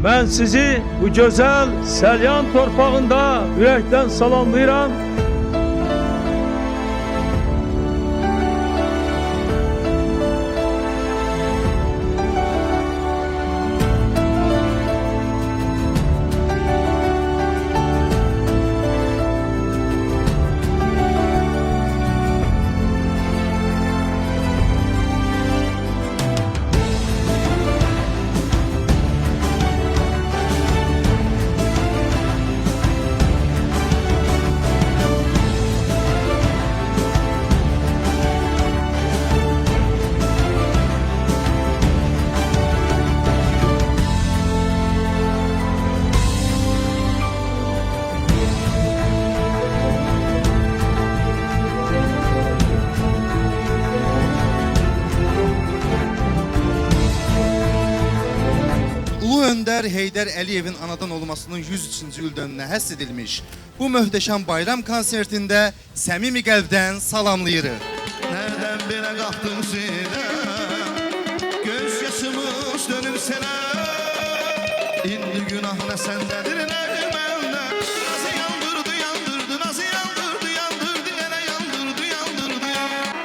Ben sizi bu güzel Selyan torpağında yürekten salamlayıram. Ulu Önder Heydər Əliyevin anadan olmasının 103-cü ildönünə həsr edilmiş bu möhtəşəm bayram konsertində səmimi qəlbdən salamlayırıq. Nereden bile kalktın sine, göz yaşımız dönüp sene. İndi günah ne sendedir ne bende. Nasıl yandırdı yandırdı, nasıl yandırdı yandırdı, gene yandırdı yandırdı.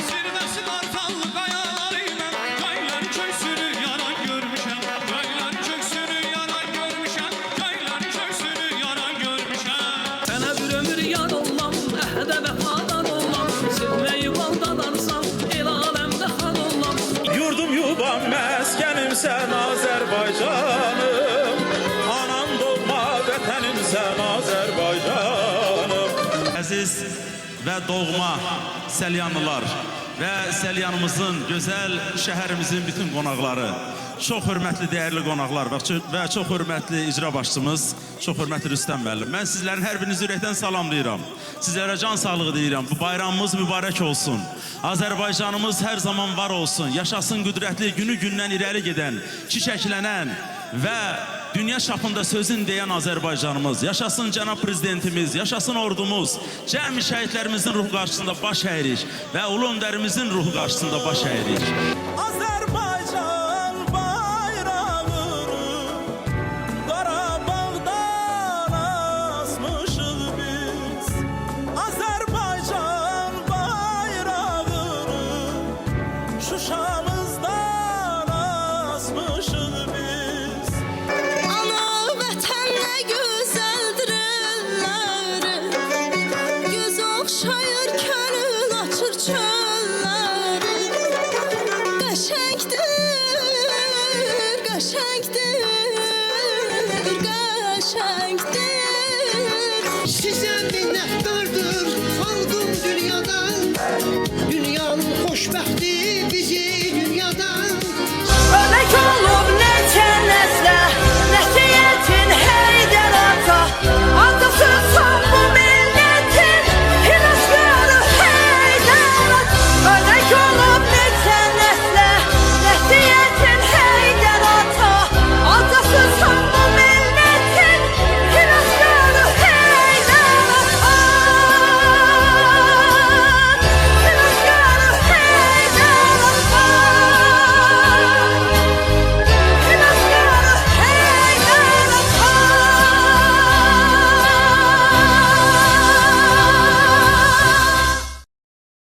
Zirvesi kartallı kayalarıyla Kaylar köksünü yaran görmüşem. Kaylar köksünü yaran görmüşem. Kaylar köksünü yaran görmüşem. Sənə bir ömür yar ollam, əhdə vəfadan ollam. Sevməyi baldadarsan, el aləmdə xan ollam. Yurdum yubam məskənim sən Azərbaycanım. Anam doğma vətənim sən Azərbaycanım. Əziz və doğma Selyanlılar və Selyanımızın gözəl şəhərimizin bütün qonaqları, çox hörmətli, dəyərli qonaqlar və çox hörmətli icra başçımız, çox hörmətli Rüstəm müəllim. Mən sizlərin hər birinizi ürəkdən salamlayıram. Sizlərə can sağlığı deyirəm. Bu bayramımız mübarək olsun. Azərbaycanımız hər zaman var olsun. Yaşasın qüdrətli, günü-gündən irəli gedən, çiçəklənən və dünya çapında sözün deyən Azərbaycanımız. Yaşasın cənab prezidentimiz, yaşasın ordumuz. Cəmi şəhidlərimizin ruhu qarşısında baş əyirik və ulu öndərimizin ruhu qarşısında baş əyirik. Azərbaycan bayrağını Qarabağdan asmışıq biz. Azərbaycan bayrağını Şuşamızdan asmışıq biz. Ana vətən nə gözəldir elləri, göz oxşayır könül açır çölləri. Qəşəngdir, qəşəngdir, qəşəngdir. Sizə minnətdardır xalqım dünyadan. Dünyanın xoşbəxti